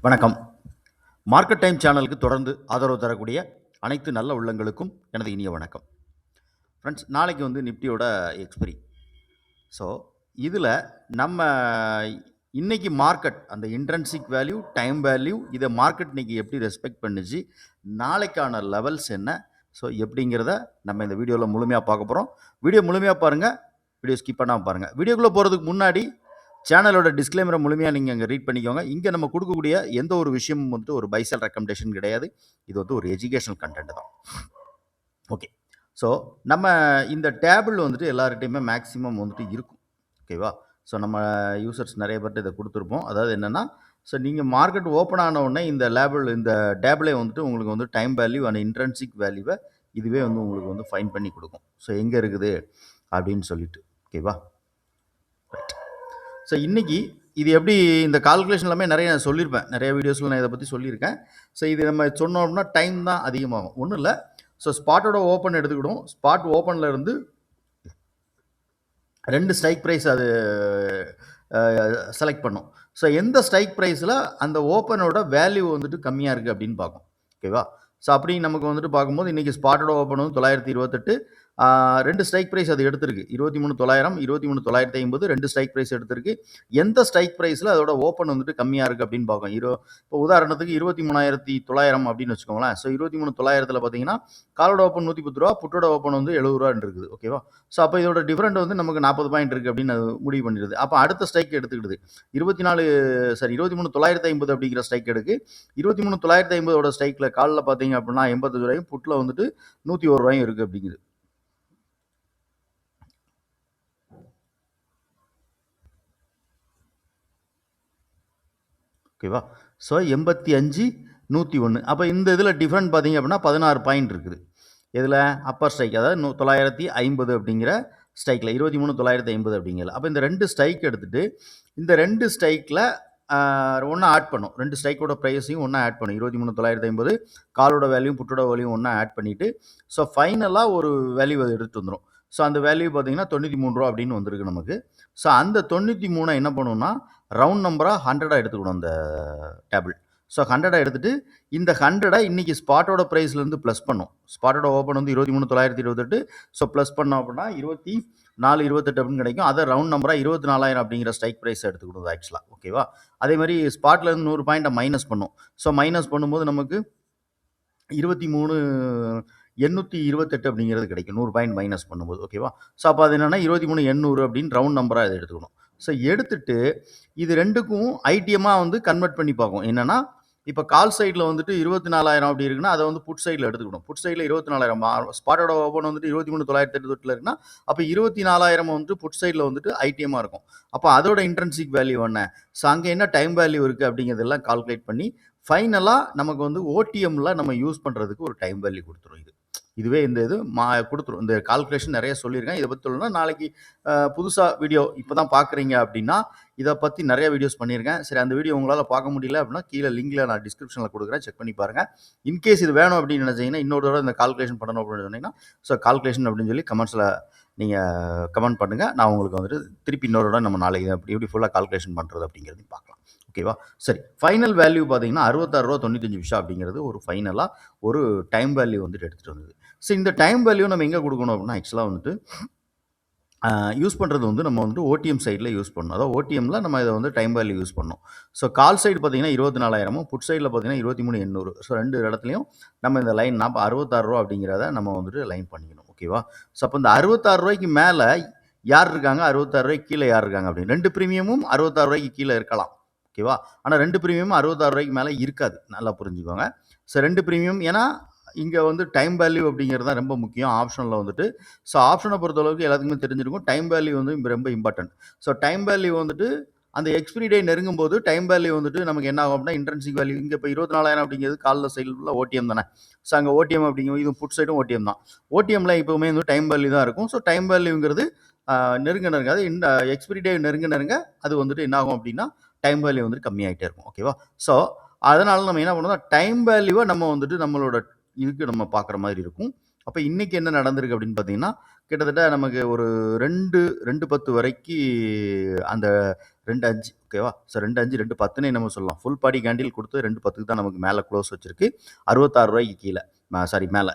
வணக்கம். Market time சேனலுக்கு தொடர்ந்து ஆதரவு தரக்கூடிய அனைத்து நல்ல உள்ளங்களுக்கும் எனது இனிய வணக்கம். ஃப்ரெண்ட்ஸ், நாளைக்கு வந்து நிஃப்டியோட எக்ஸ்பைரி. ஸோ இதில் நம்ம இன்னைக்கு மார்க்கெட் அந்த இன்ட்ரென்சிக் வேல்யூ, டைம் வேல்யூ இதை மார்க்கெட் இன்னைக்கு எப்படி ரெஸ்பெக்ட் பண்ணுச்சு, நாளைக்கான லெவல்ஸ் என்ன, ஸோ எப்படிங்கிறத நம்ம இந்த வீடியோவில் முழுமையாக பார்க்க போகிறோம். வீடியோ முழுமையாக பாருங்கள், வீடியோ ஸ்கிப் பண்ணாமல் பாருங்கள். வீடியோக்குள்ளே போகிறதுக்கு முன்னாடி சேனலோட டிஸ்க்ளைமரை முழுமையாக நீங்கள் அங்கே ரீட் பண்ணிக்கோங்க. இங்கே நம்ம கொடுக்கக்கூடிய எந்த ஒரு விஷயமும் வந்துட்டு ஒரு பைசல் ரெக்கமெண்டேஷன் கிடையாது. இது வந்து ஒரு எஜுகேஷனல் கண்டென்ட் தான். ஓகே, ஸோ நம்ம இந்த டேபிள் வந்துட்டு எல்லார்கிட்டையுமே மேக்ஸிமம் வந்துட்டு இருக்கும். ஓகேவா? ஸோ நம்ம யூசர்ஸ் நிறைய பேர்ட்டு இதை கொடுத்துருப்போம். அதாவது என்னென்னா, ஸோ நீங்கள் மார்க்கெட் ஓப்பன் ஆன உடனே இந்த டேபிளே வந்துட்டு உங்களுக்கு வந்து டைம் வேல்யூ அண்ட் இன்ட்ரென்சிக் வேல்யூவை இதுவே வந்து உங்களுக்கு வந்து ஃபைன் பண்ணி கொடுக்கும். ஸோ எங்கே இருக்குது அப்படின்னு சொல்லிட்டு. ஓகேவா? ரைட். ஸோ இன்றைக்கி இது எப்படி இந்த கால்குலேஷன் எல்லாமே நிறைய நான் சொல்லியிருப்பேன், நிறைய வீடியோஸில் நான் இதை பற்றி சொல்லியிருக்கேன். ஸோ இது நம்ம சொன்னோம்னா டைம் தான் அதிகமாகும், ஒன்றும் இல்லை. ஸோ ஸ்பாட்டோட ஓப்பன் எடுத்துக்கிடும். ஸ்பாட் ஓப்பனில் இருந்து 2 ஸ்ட்ரைக் ப்ரைஸ் அது செலக்ட் பண்ணும். ஸோ எந்த ஸ்ட்ரைக் ப்ரைஸில் அந்த ஓப்பனோட வேல்யூ வந்துட்டு கம்மியாக இருக்குது அப்படின்னு பார்க்கும். ஓகேவா? ஸோ அப்படி நமக்கு வந்துட்டு பார்க்கும்போது இன்றைக்கி ஸ்பாட்டோட ஓப்பன் வந்து 928, 2 ஸ்ட்ரைக் ப்ரைஸ் அது எடுத்திருக்கு. 23,900, 23,950 2 ஸ்ட்ரைக் ப்ரைஸ் எடுத்திருக்கு. எந்த ஸ்ட்ரைக் ப்ரைஸில் அதோட ஓப்பன் வந்துட்டு கம்மியாக இருக்குது அப்படின்னு பார்க்கும். இப்போ உதாரணத்துக்கு 23,900 அப்படின்னு வச்சுக்கோங்களேன். ஸோ 23,900 பார்த்தீங்கன்னா காலோட ஓப்பன் 110 ரூபா, புட்டோட ஓப்பன் வந்து 70 ரூபான்னு இருக்குது. ஓகேவா? ஸோ அப்போ இதோட டிஃப்ரெண்ட் வந்து நமக்கு 40 பாயிண்ட் இருக்குது அப்படின்னு அது முடிவு பண்ணிடுது. அப்போ அடுத்த ஸ்ட்ரைக் எடுத்துக்கிடுது. 23,950 அப்படிங்கிற ஸ்ட்ரைக் எடுக்கு. 23,950 ஸ்ட்ரைக்கில் காலில் பார்த்தீங்க அப்படின்னா 85 ரூபாயும், புட்டில் வந்துட்டு 101 ரூபாயும் இருக்குது அப்படிங்குது. ஓகேவா? ஸோ 85, 101. அப்போ இந்த இதில் டிஃப்ரெண்ட் பார்த்தீங்க அப்படின்னா 16 பாயிண்ட் இருக்குது. இதில் அப்பர் ஸ்ட்ரைக், அதாவது 950 அப்படிங்கிற ஸ்ட்ரைக்கில் 23,950 அப்படிங்கிற. அப்போ இந்த 2 ஸ்ட்ரைக் எடுத்துகிட்டு இந்த 2 ஸ்ட்ரைக்கில் ஒன்றா ஆட் பண்ணும். 2 ஸ்ட்ரைக்கோட ப்ரைஸையும் ஒன்றா ஆட் பண்ணும். 23,950 காலோட வேல்யூ, புட்டோட வேல்யூ ஒன்றா ஆட் பண்ணிவிட்டு ஸோ ஃபைனலாக ஒரு வேல்யூ அதை எடுத்துகிட்டு வந்துடும். ஸோ அந்த வேல்யூ பார்த்தீங்கன்னா 93 ரூபா அப்படின்னு வந்திருக்கு நமக்கு. ஸோ அந்த 93 என்ன பண்ணுவோம்னா ரவுண்ட் நம்பராக 100 எடுத்துக்கணும் அந்த டேபிள். ஸோ 100 எடுத்துகிட்டு இந்த 100 இன்றைக்கி ஸ்பாட்டோட ப்ரைஸ்லேருந்து ப்ளஸ் பண்ணும். ஸ்பாட்டோட ஓப்பன் வந்து 23,928. ஸோ ப்ளஸ் பண்ணோம் அப்படின்னா 24,28 அப்படின்னு கிடைக்கும். அதை ரவுண்ட் நம்பராக 24,000 அப்படிங்கிற ஸ்ட்ரைக் ப்ரைஸ் எடுத்துக்கணும் ஆக்சுவலாக. ஓகேவா? அதே மாதிரி ஸ்பாட்லேருந்து 100 பாயிண்ட்டை மைனஸ் பண்ணும். ஸோ மைனஸ் பண்ணும்போது நமக்கு 23,828 அப்படிங்கிறது கிடைக்கும், 100 பாயிண்ட் மைனஸ் பண்ணும்போது. ஓகேவா? ஸோ அப்போ அது என்னென்னா 23,800 அப்படின்னு ரவுண்ட் நம்பராக இதை எடுத்துக்கணும். ஸோ எடுத்துட்டு இது ரெண்டுக்கும் ஐடிஎம்மாக வந்து கன்வெர்ட் பண்ணி பார்க்கும். என்னென்னா இப்போ கால் சைடில் வந்துட்டு 24,000 அப்படி இருக்குன்னா அதை வந்து புட் சைடில் எடுத்துக்கணும். புட் சைடில் 24,000, ஸ்பாட்டோட ஓப்பன் வந்துட்டு 23,928 இருக்குன்னா அப்போ 24,000 வந்துட்டு புட் சைடில் வந்துட்டு ஐடிஎம்மாக இருக்கும். அப்போ அதோட இன்ட்ரென்சிக் வேல்யூ என்ன, ஸோ அங்கே என்ன டைம் வேல்யூ இருக்குது அப்படிங்கிறதெல்லாம் கால்குலேட் பண்ணி ஃபைனலாக நமக்கு வந்து ஓடிஎம்மில் நம்ம யூஸ் பண்ணுறதுக்கு ஒரு டைம் வேல்யூ கொடுத்துரும். இதுவே இந்த இது கொடுத்துரும். இந்த கால்குலேஷன் நிறைய சொல்லியிருக்கேன். இதை பற்றி சொல்லணும்னா நாளைக்கு புதுசாக வீடியோ இப்போ தான் பார்க்குறீங்க அப்படின்னா இதை பற்றி நிறைய வீடியோஸ் பண்ணியிருக்கேன். சரி, அந்த வீடியோ உங்களால் பார்க்க முடியல அப்படின்னா கீழே லிங்கில் நான் டிஸ்கிரிப்ஷனில் கொடுக்குறேன், செக் பண்ணி பாருங்கள். இன்கேஸ் இது வேணும் அப்படின்னு நினச்சிங்கன்னா, இன்னொரு தடவை இந்த கால்குலேஷன் பண்ணணும் அப்படின்னு சொன்னீங்கன்னா ஸோ கால்குலேஷன் அப்படின்னு சொல்லி கமெண்ட்ஸில் நீங்கள் கமெண்ட் பண்ணுங்கள். நான் உங்களுக்கு வந்துட்டு திருப்பி இன்னொரு தடவை நம்ம நாளைக்கு எப்படி ஃபுல்லாக கால்குலேஷன் பண்ணுறது அப்படிங்கிறதையும் பார்க்கலாம். ஓகேவா? சரி, ஃபைனல் வேல்யூ பார்த்தீங்கன்னா 66.95 அப்படிங்கிறது ஒரு ஃபைனலாக ஒரு டைம் வேல்யூ வந்துட்டு எடுத்துகிட்டு வந்தது. ஸோ இந்த டைம் வேல்யூ நம்ம எங்கே கொடுக்கணும் அப்படின்னா ஆக்சுவலாக வந்துட்டு யூஸ் பண்ணுறது வந்து நம்ம வந்துட்டு ஓடிஎம் சைடில் யூஸ் பண்ணணும். அதாவது ஓடிஎம்மில் நம்ம இதை வந்து டைம் வேல்யூ யூஸ் பண்ணணும். ஸோ கால் சைடு பார்த்தீங்கன்னா 24,000, புட் சைடில் பார்த்தீங்கன்னா 23,800. ஸோ 2 இடத்துலையும் நம்ம இந்த லைன் 66 ரூபா அப்படிங்கிறத நம்ம வந்துட்டு லைன் பண்ணிக்கணும். ஓகேவா? ஸோ அப்போ இந்த 66 ரூபாய்க்கு மேலே யார் இருக்காங்க, 66 ரூபாய்க்கு கீழே யார் இருக்காங்க அப்படின்னு 2 ப்ரீமியமும் 66 ரூபாய்க்கு கீழே இருக்கலாம். ஓகேவா? ஆனால் 2 ப்ரீமியமும் 66 ரூபாய்க்கு மேலே இருக்காது, நல்லா புரிஞ்சுக்கோங்க. ஸோ 2 ப்ரீமியம், ஏன்னா இங்கே வந்து டைம் வேல்யூ அப்படிங்கிறது தான் ரொம்ப முக்கியம் ஆப்ஷனில் வந்துட்டு. ஸோ ஆப்ஷனை பொறுத்தளவுக்கு எல்லாத்துக்குமே தெரிஞ்சிருக்கும், டைம் வேல்யூ வந்து ரொம்ப இம்பார்ட்டன்ட். ஸோ டைம் வேல்யூ வந்துட்டு அந்த எக்ஸ்பிரி டே நெருங்கும் போது டைம் வேல்யூ வந்துட்டு நமக்கு என்ன ஆகும் அப்படின்னா இன்ட்ரென்சிக் வேல்யூ. இங்கே இப்போ 24,000 அப்படிங்கிறது காலில் சைடில் ஓடிஎம் தானே. ஸோ அங்கே ஓடிஎம் அப்படிங்கும், இது புட் சைடும் ஓடிஎம் தான். ஓடிஎம்மில் எப்போவுமே வந்து டைம் வேல்யூ தான் இருக்கும். ஸோ டைம் வேல்யூங்கிறது நெருங்க அது இந்த எக்ஸ்பிரி டே நெருங்க அது வந்துட்டு என்ன ஆகும் அப்படின்னா டைம் வேல்யூ வந்துட்டு கம்மியாகிட்டே இருக்கும். ஓகேவா? ஸோ அதனால் நம்ம என்ன பண்ணோம்னா டைம் வேல்யூவை நம்ம வந்துட்டு நம்மளோட இதுக்கு நம்ம பார்க்குற மாதிரி இருக்கும். அப்போ இன்றைக்கி என்ன நடந்திருக்கு அப்படின்னு பார்த்தீங்கன்னா கிட்டத்தட்ட நமக்கு ஒரு 2:10 வரைக்கு அந்த 2:5 ஓகேவா? ஸோ 2:5 2:10ன்னே நம்ம சொல்லலாம். ஃபுல் பாடி கேண்டில் குடுத்து 2:10க்கு தான் நமக்கு மேல க்ளோஸ் வச்சிருக்கு. ரூ. 66க்கு கீழ. சாரி மேல.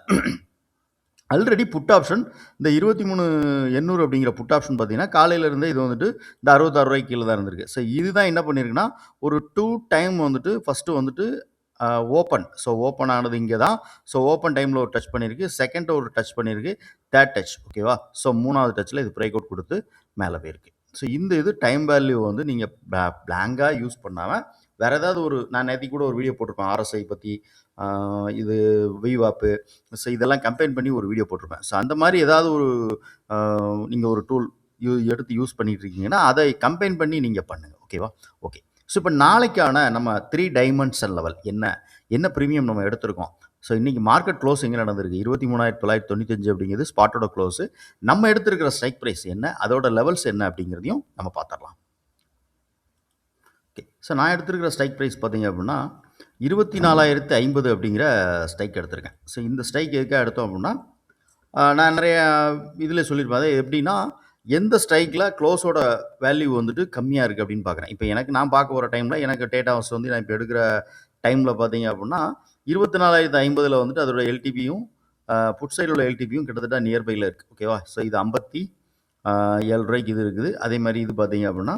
ஆல்ரெடி புட் ஆப்ஷன் இந்த 23,800 அப்படிங்கிற புட் ஆப்ஷன் பார்த்தீங்கன்னா, காலையில இருந்தே இது வந்துட்டு இந்த ரூ. 66க்கு கீழ தான் இருந்திருக்கு. ஸோ இதுதான் என்ன பண்ணியிருக்குன்னா, ஒரு 2 டைம் வந்துட்டு ஃபர்ஸ்ட்டு வந்துட்டு ஓப்பன். ஸோ ஓப்பன் ஆனது இங்க தான். ஸோ ஓப்பன் டைம்ல ஒரு டச் பண்ணியிருக்கு. செகண்ட் ஒரு டச் பண்ணியிருக்கு. தேர்ட் டச் ஓகேவா? ஸோ 3வது டச்ல இது பிரேக் அவுட் குடுத்து மேல போயிருக்கு. ஸோ இந்த இது டைம் வேல்யூ வந்து நீங்க பிளாங்கா யூஸ் பண்ணாம, வேற ஏதாவது ஒரு நான் நேத்திக்கு கூட ஒரு வீடியோ போட்டிருப்பேன். RSI பத்தி, இது VWAP, ஸோ இதெல்லாம் கம்பைன் பண்ணி ஒரு வீடியோ போட்டிருப்பேன். ஸோ அந்த மாரி ஏதாவது ஒரு நீங்க ஒரு டூல் எடுத்து யூஸ் பண்ணிட்டு இருக்கீங்கன்னா, அதை கம்பைன் பண்ணி நீங்க பண்ணுங்க. ஓகேவா? ஓகே. ஸோ இப்போ நாளைக்கான நம்ம 3 டைமென்ஷன் லெவல் என்ன பிரீமியம் நம்ம எடுத்திருக்கோம். ஸோ இன்னைக்கு மார்க்கெட் க்ளோஸ் எங்கே நடந்திருக்கு 23,995 அப்படிங்கிறது ஸ்பாட்டோட க்ளோஸ். நம்ம எடுத்திருக்கிற ஸ்ட்ரைக் ப்ரைஸ் என்ன, அதோட லெவல்ஸ் என்ன அப்படிங்கிறதையும் நம்ம பார்த்துடலாம். ஓகே. ஸோ நான் எடுத்திருக்கிற ஸ்ட்ரைக் ப்ரைஸ் பார்த்தீங்க அப்படின்னா 24,050 அப்படிங்கிற ஸ்ட்ரைக் எடுத்திருக்கேன். ஸோ இந்த ஸ்ட்ரைக் எதுக்காக எடுத்தோம் அப்படின்னா, நான் நிறைய இதில் சொல்லியிருப்பேன். அது எப்படின்னா, எந்த ஸ்ட்ரைக்கில் க்ளோஸோட வேல்யூ வந்துட்டு கம்மியாக இருக்குது அப்படின்னு பார்க்குறேன். இப்போ நான் பார்க்க போகிற டைமில் எனக்கு டேட்டா ஹவுஸ் வந்து நான் இப்போ எடுக்கிற டைமில் பார்த்தீங்க அப்படின்னா 24,050 வந்துட்டு அதோட எல்டிபியும் புட் சைடில் உள்ள எல்டிபியும் கிட்டத்தட்ட நியர்பையில் இருக்குது. ஓகேவா? ஸோ இது 57 ரூபாய்க்கு இது இருக்குது. அதே மாதிரி இது பார்த்தீங்க அப்படின்னா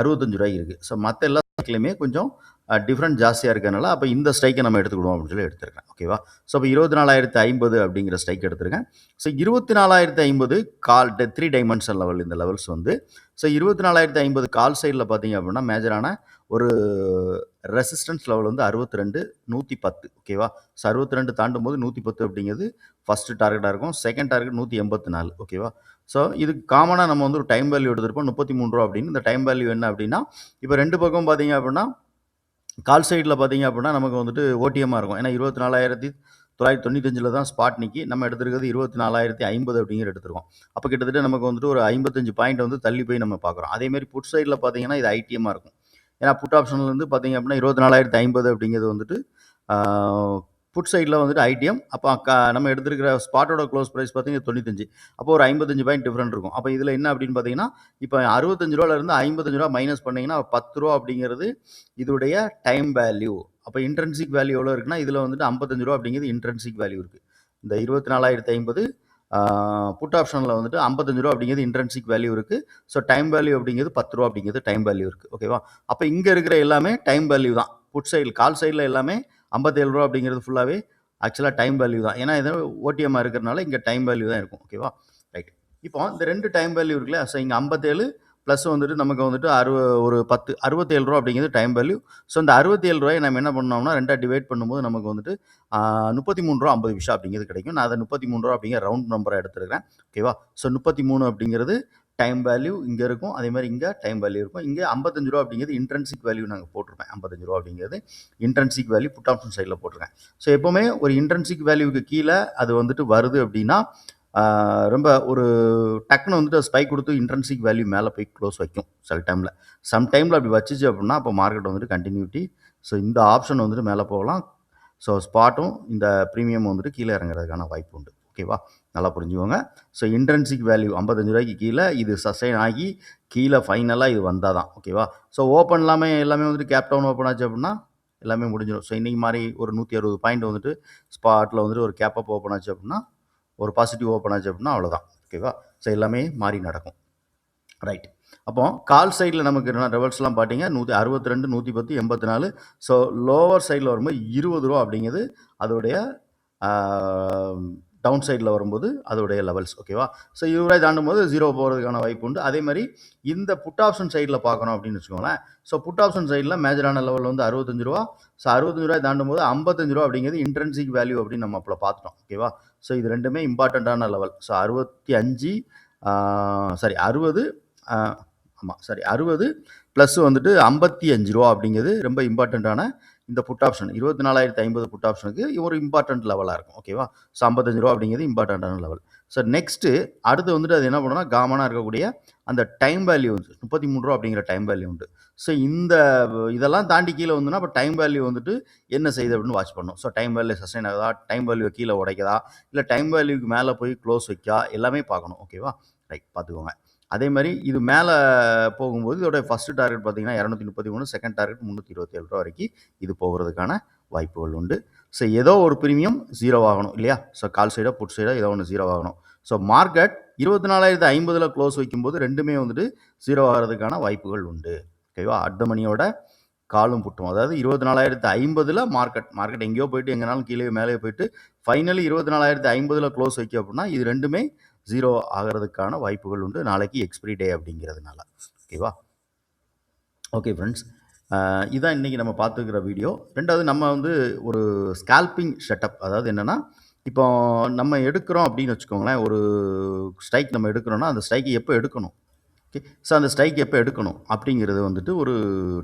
65 ரூபாய்க்கு இருக்குது. ஸோ மற்ற எல்லா ஸ்ட்ரைக்லையுமே கொஞ்சம் டிஃப்ரெண்ட் ஜாஸ்தியாக இருக்கனால அப்போ இந்த ஸ்ட்ரைக்கை நம்ம எடுத்துக்கிடுவோம் அப்படின்னு சொல்லி எடுத்துருக்கேன். ஓகேவா? ஸோ இப்போ 24,050 அப்படிங்கிற ஸ்ட்ரைக் எடுத்திருக்கேன். ஸோ 24,050 கால் 3 டைமென்ஷன் லெவல் இந்த லெவல்ஸ் வந்து. ஸோ 24,050 கால் சைடில் பார்த்தீங்க அப்படின்னா மேஜரான ஒரு ரெசிஸ்டன்ஸ் லெவல் வந்து 62,110 ஓகேவா? ஸோ 62 தாண்டும் போது 110 அப்படிங்கிறது ஃபஸ்ட்டு டார்கெட்டாக இருக்கும். செகண்ட் டார்கெட் 184 ஓகேவா? ஸோ இதுக்கு காமனாக நம்ம வந்து ஒரு டைம் வேல்யூ எடுத்திருப்போம் 33 ரூபா அப்படின்னு. இந்த டைம் வேல்யூ என்ன அப்படின்னா, இப்போ 2 பக்கம் பார்த்தீங்க அப்படின்னா கால் சைடில் பார்த்தீங்க அப்படின்னா நமக்கு வந்துட்டு ஓடிஎம்மாக இருக்கும். ஏன்னா 24,995 தான் ஸ்பாட் நிக்கி. நம்ம எடுத்திருக்கிறது 24,050 அப்படிங்கிற எடுத்திருக்கோம். அப்போ கிட்டத்தட்ட நமக்கு வந்துட்டு ஒரு 55 பாயிண்ட் வந்து தள்ளி போய் நம்ம பார்க்குறோம். அதேமாதிரி புட் சைடில் பார்த்தீங்கன்னா இது ஐடிஎம்மாக இருக்கும். ஏன்னா புட் ஆப்ஷன்லேருந்து பார்த்தீங்க அப்படின்னா 24,050 அப்படிங்கிறது வந்துட்டு புட் சைடில் வந்துட்டு ஐடிஎம். அப்போ நம்ம எடுத்திருக்கிற ஸ்பாட்டோட க்ளோஸ் ப்ரைஸ் பார்த்தீங்கன்னா 95. அப்போ ஒரு 55 பாயிண்ட் டிஃப்ரெண்ட் இருக்கும். அப்போ இதில் என்ன அப்படின்னு பார்த்தீங்கன்னா, இப்போ 65 ரூபாயிலிருந்து 55 ரூபா மைனஸ் பண்ணிங்கன்னா 10 ரூபா அப்படிங்கிறது இதோடைய டைம் வேல்யூ. அப்போ இன்ட்ரென்சிக் வேல்யூ எவ்வளோ இருக்குன்னா, இதில் வந்துட்டு 55 ரூபா அப்படிங்கிறது இன்ட்ரென்சிக் வேல்யூ இருக்குது. இந்த 24,050 புட் ஆப்ஷனில் வந்துட்டு 55 ரூபா அப்படிங்கிறது இன்ட்ரென்சிக் வேல்யூ இருக்குது. ஸோ டைம் வேல்யூ அப்படிங்கிறது 10 ரூபா அப்படிங்கிறது டைம் வேல்யூ இருக்குது. ஓகேவா? அப்போ இங்கே இருக்கிற எல்லாமே டைம் வேல்யூ தான். புட் சைடில் கால் சைடில் எல்லாமே 57 ரூபா அப்படிங்கிறது ஃபுல்லாகவே ஆக்சுவலாக டைம் வேல்யூ தான். ஏன்னா இது ஓடிஎம்மாக இருக்கிறனால இங்கே டைம் வேல்யூ தான் இருக்கும். ஓகேவா? ரைட். இப்போ இந்த 2 டைம் வேல்யூ இருக்குல்ல. ஸோ இங்கே 57 ப்ளஸ் வந்துட்டு நமக்கு வந்துட்டு ஒரு 67 ரூபா அப்படிங்கிறது டைம் வேல்யூ. ஸோ இந்த 67 ரூபாயை நம்ம என்ன பண்ணோம்னா 2ஆக டிவைட் பண்ணும்போது நமக்கு வந்துட்டு 33 ரூபா 50 பைசா அப்படிங்கிறது கிடைக்கும். நான் அதை 33 ரூபா அப்படிங்கிற ரவுண்ட் நம்பரை எடுத்துருக்கேன். ஓகேவா? ஸோ 33 அப்படிங்கிறது டைம் வேல்யூ இங்கே இருக்கும். அதே மாதிரி இங்கே டைம் வேல்யூ இருக்கும். இங்கே 55 ரூபா அப்படிங்கிறது இன்ட்ரென்சிக் வேல்யூ நாங்கள் போட்டிருப்பேன். 55 ரூபா அப்படிங்கிறது இன்ட்ரென்சிக் வேல்யூ புட் ஆப்ஷன் சைடில் போட்டிருக்கேன். ஸோ எப்போவுமே ஒரு இன்ட்ரென்சிக் வேல்யூக்கு கீழே அது வந்துட்டு வருது அப்படின்னா ரொம்ப ஒரு டக்குன்னு வந்துட்டு ஸ்பைக் கொடுத்து இன்ட்ரென்சிக் வேல்யூ மேலே போய் க்ளோஸ் வைக்கும் சில டைமில். சம் டைமில் அப்படி வச்சுச்சு அப்படின்னா அப்போ மார்க்கெட் வந்துட்டு கண்டினியூட்டி. ஸோ இந்த ஆப்ஷன் வந்துட்டு மேலே போகலாம். ஸோ ஸ்பாட்டும் இந்த ப்ரீமியம் வந்துட்டு கீழே இறங்குறதுக்கான வாய்ப்பு உண்டு. ஓகேவா? நல்லா புரிஞ்சுக்கோங்க. ஸோ இன்ட்ரென்சிக் வேல்யூ 55 ரூபாய்க்கு கீழே இது சஸ்டைன் ஆகி கீழே ஃபைனலாக இது வந்தால் தான். ஓகேவா? ஸோ ஓப்பன் எல்லாமே வந்துட்டு கேப் டவுன் ஓப்பன் ஆச்சு அப்படின்னா எல்லாமே முடிஞ்சிடும். ஸோ இன்றைக்கி மாதிரி ஒரு 160 பாயிண்ட் வந்துட்டு ஸ்பாட்டில் வந்துட்டு ஒரு கேப் அப் ஓப்பன் ஆச்சு அப்படின்னா ஒரு பாசிட்டிவ் ஓப்பன் ஆச்சு அப்படின்னா அவ்வளோதான். ஓகேவா? ஸோ எல்லாமே மாறி நடக்கும். ரைட். அப்போ கால் சைடில் நமக்கு ரெவல்ஸ்லாம் பார்த்தீங்க 162, 110, 84. ஸோ லோவர் சைடில் வரும்போது 20 ரூபா அப்படிங்கிறது அதோடைய டவுன் சைடில் வரும்போது அதோடைய லெவல்ஸ். ஓகேவா? ஸோ 20 ரூபாய் தாண்டும் போது 0 போகிறதுக்கான வாய்ப்பு உண்டு. அதே மாதிரி இந்த புட் ஆப்ஷன் சைடில் பார்க்கணும் அப்படின்னு வச்சுக்கோங்களேன். ஸோ புட் ஆப்ஷன் சைடில் மேஜரான லெவல் வந்து 65 ரூபா. ஸோ 65 ரூபாய் தாண்டும் போது 55 ரூபா அப்படிங்கிறது இன்ட்ரென்சிக் வேல்யூ அப்படின்னு நம்ம அப்போ பார்த்துட்டோம். ஓகேவா? ஸோ இது ரெண்டுமே இம்பார்ட்டண்ட்டான லெவல். ஸோ 65 60 60 ப்ளஸ் வந்துட்டு 55 ரூபா அப்படிங்கிறது ரொம்ப இம்பார்ட்டண்ட்டான இந்த புட் ஆப்ஷன் 24,050 புட் ஆப்ஷனுக்கு ஒரு இம்பார்ட்டன்ட் லெவலாக இருக்கும். ஓகேவா? ஸோ 55 ரூபா அப்படிங்கிறது இம்பார்ட்டண்ட்டான லெவல். ஸோ நெக்ஸ்ட்டு அடுத்து வந்துட்டு அது என்ன பண்ணுன்னா காமனாக இருக்கக்கூடிய அந்த டைம் வேல்யூ வந்து ரூ. 33 அப்படிங்கிற டைம் வேல்யூ உண்டு. ஸோ இதெல்லாம் தாண்டி கீழ வந்துன்னா, அப்ப டைம் வேல்யூ வந்துட்டு என்ன செய்யுது அப்படின்னு வாட்ச் பண்ணணும். ஸோ டைம் வேல்யூ சஸ்டெயின் ஆகுதா? டைம் வேல்யூவ கீழ உடைக்குதா? இல்ல டைம் வேல்யூக்கு மேல போய் க்ளோஸ் வைக்கா? எல்லாமே பார்க்கணும். ஓகேவா? ரைட் பார்த்துக்கோங்க. அதே மாரி இது மேல போகும்போது இதோட ஃபர்ஸ்ட் டார்கெட் பார்த்தீங்கன்னா, 233 செகண்ட் டார்கெட் ரூ. 327 வரைக்கும் இது போகுறதுக்கான வாய்ப்புகள் உண்டு. ஸோ ஏதோ ஒரு பிரீமியம் 0 ஆகணும் இல்லையா? ஸோ கால் சைடோ, புட் சைடோ ஏதோ ஒண்ணு 0 ஆகணும். ஸோ மார்க்கெட் 24,050ல க்ளோஸ் வைக்கும்போது 2மே வந்துட்டு 0 ஆகுறதுக்கான வாய்ப்புகள் உண்டு. ஓகேவா? அட் த மணியோட காலும் புட்டும். அதாவது 24,050ல மார்க்கெட் எங்கேயோ போயிட்டு எங்கனாலும் கீழயோ மேலயோ போயிட்டு ஃபைனலி 24,050ல க்ளோஸ் வைக்கும் அப்படின்னா, இது 2மே 0 ஆகுறதுக்கான வாய்ப்புகள் உண்டு. நாளைக்கு எக்ஸ்பைரி டே அப்படிங்கிறதுனால. ஓகேவா? Okay friends. இதான் இன்னைக்கு நம்ம பார்த்துருக்கிற வீடியோ. 2வது நம்ம வந்து ஒரு ஸ்கால்பிங் செட்டப். அதாவது என்னன்னா, இப்போ நம்ம எடுக்கிறோம் அப்படின்னு வச்சுக்கோங்களேன். ஒரு ஸ்ட்ரைக் நம்ம எடுக்கிறோம்னா, அந்த ஸ்ட்ரைக்க எப்போ எடுக்கணும்? ஓகே. ஸோ அந்த ஸ்ட்ரைக் எப்போ எடுக்கணும்? அப்படிங்கிறது வந்துட்டு ஒரு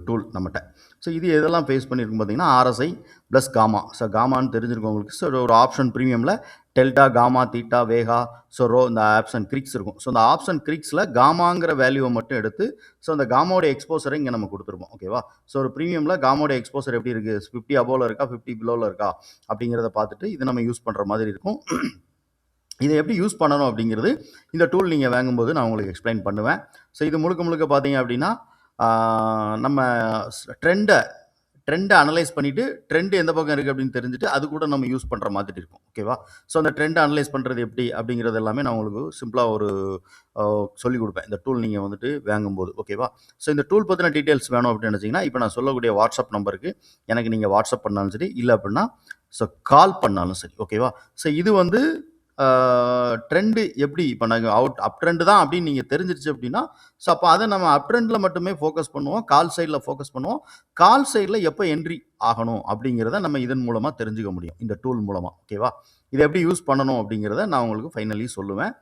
டூல் நம்மட்ட. ஸோ இது எதெல்லாம் ஃபேஸ் பண்ணியிருக்கும் பார்த்தீங்கன்னா, ஆர்எஸ்ஐ ப்ளஸ் காமா. ஸோ காமான்னு தெரிஞ்சிருக்கும் உங்களுக்கு. ஸோ ஒரு ஆப்ஷன் பிரீமியமில் டெல்டா, காமா, தீட்டா, வேகா, ஸோ ரோ இந்த ஆப்ஷன் கிரிக்ஸ் இருக்கும். ஸோ இந்த ஆப்ஷன் கிரிக்ஸில் காமாங்கிற வேல்யூவை மட்டும் எடுத்து, ஸோ அந்த காமாவோட எக்ஸ்போசரை இங்கே நம்ம கொடுத்துருப்போம். ஓகேவா? ஸோ ஒரு பிரீமியமில் காமாவோட எக்ஸ்போசர் எப்படி இருக்குது? 50 அபோவில் இருக்கா? 50 பிலோவில் இருக்கா? அப்படிங்கிறத பார்த்துட்டு இது நம்ம யூஸ் பண்ணுற மாதிரி இருக்கும். இதை எப்படி யூஸ் பண்ணணும் அப்படிங்கிறது இந்த டூல் நீங்கள் வாங்கும்போது நான் உங்களுக்கு எக்ஸ்பிளைன் பண்ணுவேன். ஸோ இது முழுக்க முழுக்க பார்த்தீங்க அப்படின்னா, நம்ம ட்ரெண்டை அனலைஸ் பண்ணிவிட்டு ட்ரெண்ட் எந்த பக்கம் இருக்குது அப்படின்னு தெரிஞ்சுட்டு அது கூட நம்ம யூஸ் பண்ணுற மாதிரி இருக்கும். ஓகேவா? ஸோ அந்த ட்ரெண்டை அனலைஸ் பண்ணுறது எப்படி அப்படிங்கிறது எல்லாமே நான் உங்களுக்கு சிம்பிளாக ஒரு சொல்லிக் கொடுப்பேன் இந்த டூல் நீங்கள் வந்துட்டு வாங்கும்போது. ஓகேவா? ஸோ இந்த டூல் பற்றின டீட்டெயில்ஸ் வேணும் அப்படின்னு நினச்சிங்கன்னா, இப்போ நான் சொல்லக்கூடிய வாட்ஸ்அப் நம்பருக்கு எனக்கு நீங்கள் வாட்ஸ்அப் பண்ணாலும் சரி, இல்லை அப்படின்னா ஸோ கால் பண்ணாலும் சரி. ஓகேவா? ஸோ இது வந்து ட்ரெண்டு எப்படி இப்போ நாங்கள் அப் ட்ரெண்டு தான் அப்படின்னு நீங்கள் தெரிஞ்சிருச்சு அப்படின்னா, ஸோ அப்போ அதை நம்ம அப் ட்ரெண்டில் மட்டுமே ஃபோக்கஸ் பண்ணுவோம். கால் சைடில் ஃபோக்கஸ் பண்ணுவோம். கால் சைடில் எப்போ என்ட்ரி ஆகணும் அப்படிங்கிறத நம்ம இதன் மூலமாக தெரிஞ்சுக்க முடியும். இந்த டூல் மூலமாக. ஓகேவா? இதை எப்படி யூஸ் பண்ணணும் அப்படிங்கிறத நான் உங்களுக்கு ஃபைனலி சொல்லுவேன்.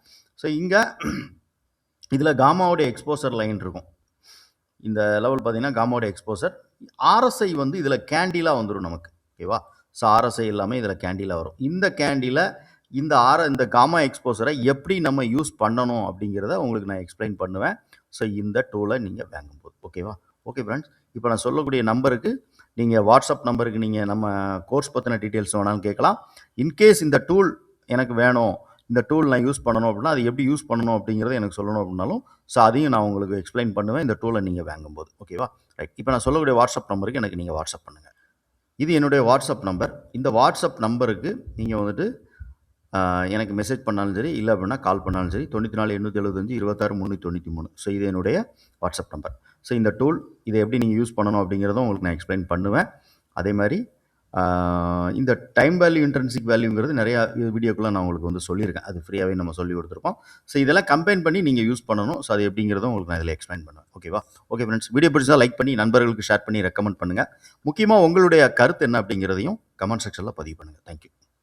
ஸோ இங்கே இதில் காமாவோட எக்ஸ்போசர் லைன் இருக்கும். இந்த லெவல் பார்த்தீங்கன்னா காமாவோட எக்ஸ்போசர். ஆர்எஸ்ஐ வந்து இதில் கேண்டிலாக வந்துடும் நமக்கு. ஓகேவா? ஸோ ஆர்எஸ்ஐ எல்லாமே இதில் கேண்டிலாக வரும். இந்த கேண்டில இந்த காமா எக்ஸ்போசரை எப்படி நம்ம யூஸ் பண்ணணும் அப்படிங்கிறத உங்களுக்கு நான் எக்ஸ்பிளைன் பண்ணுவேன். ஸோ இந்த டூலை நீங்கள் வாங்கும்போது. ஓகேவா? Okay friends. இப்போ நான் சொல்லக்கூடிய நம்பருக்கு நீங்கள் வாட்ஸ்அப் நம்பருக்கு நீங்கள் நம்ம கோர்ஸ் பற்றின டீட்டெயில்ஸ் வேணாலும் கேட்கலாம். இன்கேஸ் இந்த டூல் எனக்கு வேணும், இந்த டூல் நான் யூஸ் பண்ணணும் அப்படின்னா, அது எப்படி யூஸ் பண்ணணும் அப்படிங்கிறத எனக்கு சொல்லணும் அப்படின்னாலும், ஸோ அதையும் நான் உங்களுக்கு எக்ஸ்பிளைன் பண்ணுவேன் இந்த டூலை நீங்கள் வாங்கும்போது. ஓகேவா? ரைட். இப்போ நான் சொல்லக்கூடிய வாட்ஸ்அப் நம்பருக்கு எனக்கு நீங்கள் வாட்ஸ்அப் பண்ணுங்கள். இது என்னுடைய வாட்ஸ்அப் நம்பர். இந்த வாட்ஸ்அப் நம்பருக்கு நீங்கள் வந்துட்டு எனக்கு மெசேஜ் பண்ணாலும் சரி, இல்லை அப்படின்னா கால் பண்ணாலும் சரி, 94 875 26 393. ஸோ இது என்னுடைய வாட்ஸ்அப் நம்பர். ஸோ இந்த டூல் இதை எப்படி நீங்கள் யூஸ் பண்ணணும் அப்படிங்கிறதும் உங்களுக்கு நான் எக்ஸ்பிளைன் பண்ணுவேன். அதே மாதிரி இந்த டைம் வேல்யூ, இன்ட்ரின்சிக் வேல்யூங்கிறது நிறையா வீடியோக்குள்ள நான் உங்களுக்கு வந்து சொல்லியிருக்கேன். அது ஃப்ரீயாகவே நம்ம சொல்லி கொடுத்துருக்கோம். ஸோ இதெல்லாம் கம்பைன் பண்ணி நீங்கள் யூஸ் பண்ணணும். ஸோ அது எப்படிங்கிறதும் உங்களுக்கு நான் இதில் எக்ஸ்பிளைன் பண்ணுவேன். ஓகேவா? Okay friends. வீடியோ பிடிச்சா லைக் பண்ணி நண்பர்களுக்கு ஷேர் பண்ணி ரெக்கமெண்ட் பண்ணுங்கள். முக்கியமாக உங்களுடைய கருத்து என்ன அப்படிங்கிறதையும் கமெண்ட் செக்ஷனில் பதிவு பண்ணுங்கள். தேங்க்யூ.